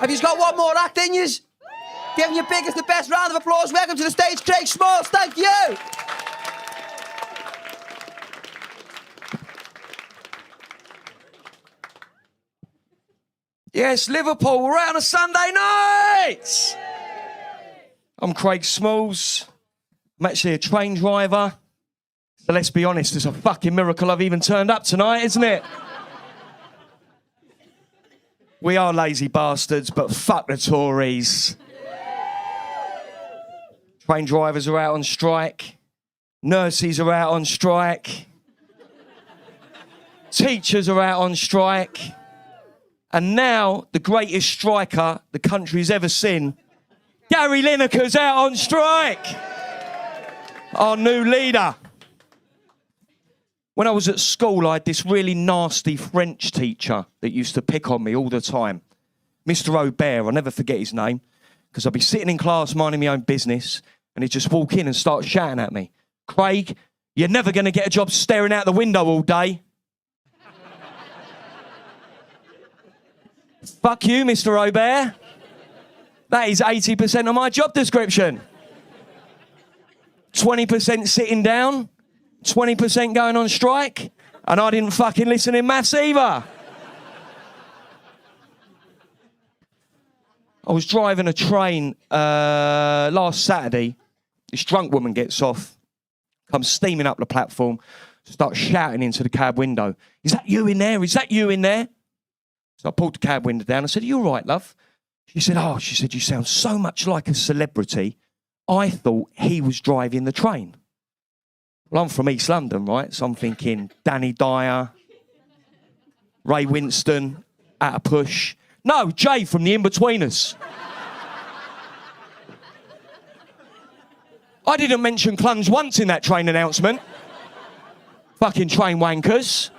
Have you got one more act in yous? Giving your biggest and best round of applause. Welcome to the stage, Craig Smalls. Thank you. Yes, Liverpool, we're out on a Sunday night. I'm Craig Smalls. I'm actually a train driver. So let's be honest, it's a fucking miracle I've even turned up tonight, isn't it? We are lazy bastards, but fuck the Tories. Train drivers are out on strike. Nurses are out on strike. Teachers are out on strike. And now, the greatest striker the country's ever seen, Gary Lineker's out on strike. Our new leader. When I was at school, I had this really nasty French teacher that used to pick on me all the time. Mr. Aubert, I'll never forget his name, because I'd be sitting in class minding my own business, and he'd just walk in and start shouting at me. Craig, you're never going to get a job staring out the window all day. Fuck you, Mr. Aubert. That is 80% of my job description. 20% sitting down, 20% going on strike, and I didn't fucking listen in maths either. I was driving a train last Saturday. This drunk woman gets off, comes steaming up the platform, starts shouting into the cab window. Is that you in there? Is that you in there? So I pulled the cab window down. I said, are you all right, love? She said, oh, you sound so much like a celebrity. I thought he was driving the train. Well, I'm from East London, right? So I'm thinking Danny Dyer, Ray Winston, At a Push. No, Jay from the In-Betweeners. I didn't mention Clunge once in that train announcement. Fucking train wankers.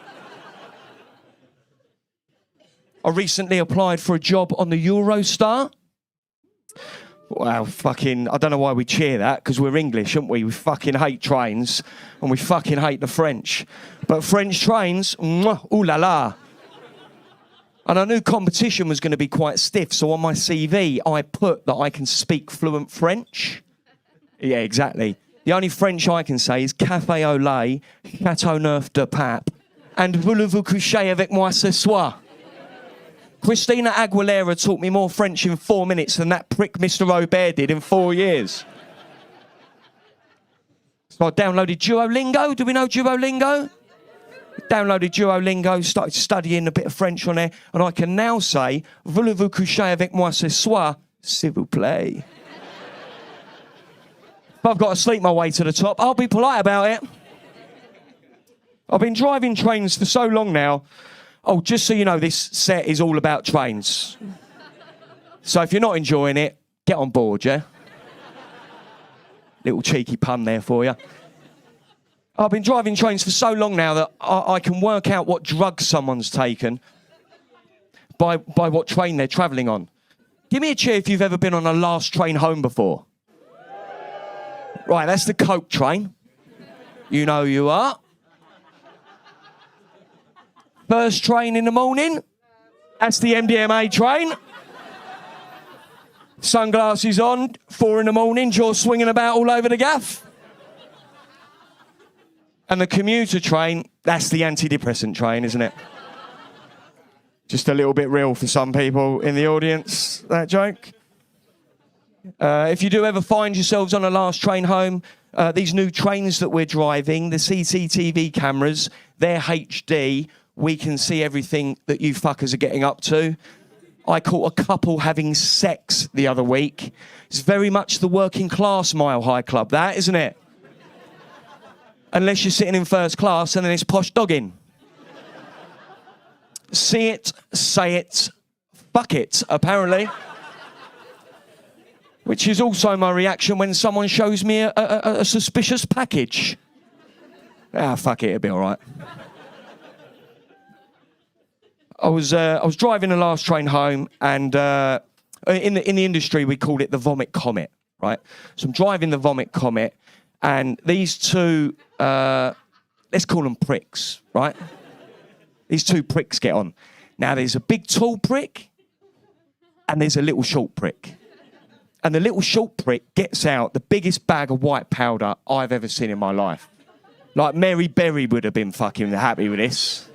I recently applied for a job on the Eurostar. Well, fucking, I don't know why we cheer that, because we're English, aren't we? We fucking hate trains, and we fucking hate the French. But French trains, mwah, ooh la la. And I knew competition was going to be quite stiff, so on my CV, I put that I can speak fluent French. Yeah, exactly. The only French I can say is Café au lait, Châteauneuf de Pape, and Voulez-vous coucher avec moi ce soir? Christina Aguilera taught me more French in 4 minutes than that prick Mr. Aubert did in 4 years. So I downloaded Duolingo. Do we know Duolingo? Downloaded Duolingo, started studying a bit of French on there, and I can now say, Voulez-vous coucher avec moi ce soir? S'il vous plaît. If I've got to sleep my way to the top, I'll be polite about it. I've been driving trains for so long now. Oh, just so you know, this set is all about trains. So if you're not enjoying it, get on board, yeah? Little cheeky pun there for you. I've been driving trains for so long now that I can work out what drugs someone's taken by what train they're travelling on. Give me a cheer if you've ever been on a last train home before. Right, that's the Coke train. You know who you are. First train in the morning, that's the MDMA train. Sunglasses on, 4 in the morning, jaw swinging about all over the gaff. And the commuter train, that's the antidepressant train, isn't it? Just a little bit real for some people in the audience, that joke. If you do ever find yourselves on a last train home, these new trains that we're driving, the CCTV cameras, they're HD. We can see everything that you fuckers are getting up to. I caught a couple having sex the other week. It's very much the working class Mile High Club, that, isn't it? Unless you're sitting in first class and then it's posh dogging. See it, say it, fuck it, apparently. Which is also my reaction when someone shows me a suspicious package. Ah, fuck it, it'll be all right. I was driving the last train home, and in the industry we called it the vomit comet, right? So I'm driving the vomit comet, and these two, let's call them pricks, right? These two pricks get on. Now there's a big tall prick, and there's a little short prick. And the little short prick gets out the biggest bag of white powder I've ever seen in my life. Like Mary Berry would have been fucking happy with this.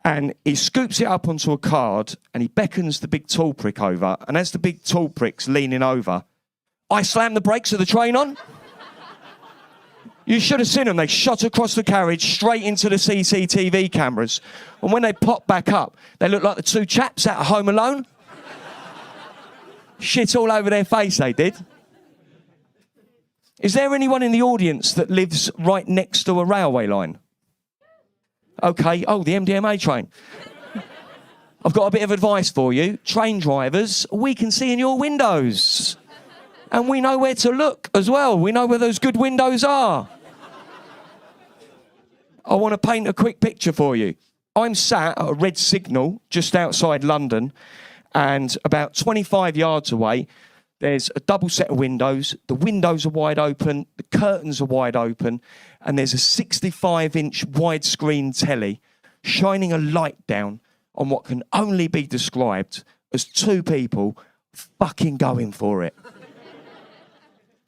And he scoops it up onto a card and he beckons the big tall prick over. And as the big tall prick's leaning over, I slam the brakes of the train on. You should have seen them. They shot across the carriage straight into the CCTV cameras. And when they pop back up, they look like the two chaps out of Home Alone. Shit all over their face, they did. Is there anyone in the audience that lives right next to a railway line? Okay, oh, the MDMA train. I've got a bit of advice for you. Train drivers, we can see in your windows. And we know where to look as well. We know where those good windows are. I want to paint a quick picture for you. I'm sat at a red signal just outside London, and about 25 yards away, there's a double set of windows. The windows are wide open, the curtains are wide open, and there's a 65-inch widescreen telly shining a light down on what can only be described as two people fucking going for it.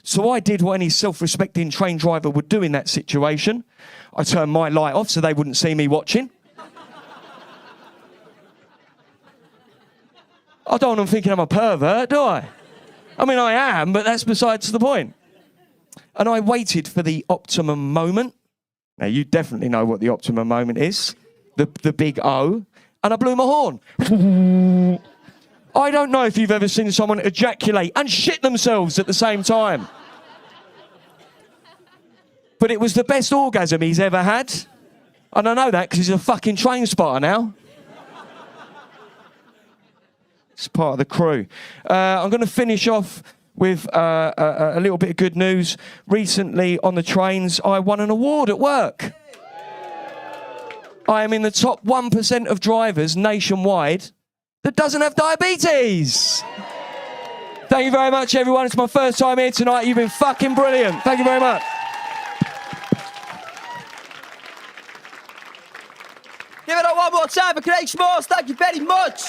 So I did what any self-respecting train driver would do in that situation. I turned my light off so they wouldn't see me watching. I don't want them thinking I'm a pervert, do I? I mean, I am, but that's besides the point. And I waited for the optimum moment. Now, you definitely know what the optimum moment is. The big O. And I blew my horn. I don't know if you've ever seen someone ejaculate and shit themselves at the same time. But it was the best orgasm he's ever had. And I know that because he's a fucking train spotter now. It's part of the crew. I'm going to finish off with a little bit of good news. Recently on the trains, I won an award at work. I am in the top 1% of drivers nationwide that doesn't have diabetes. Thank you very much, everyone. It's my first time here tonight. You've been fucking brilliant. Thank you very much. Give it up one more time for Craig Schmaltz. Thank you very much.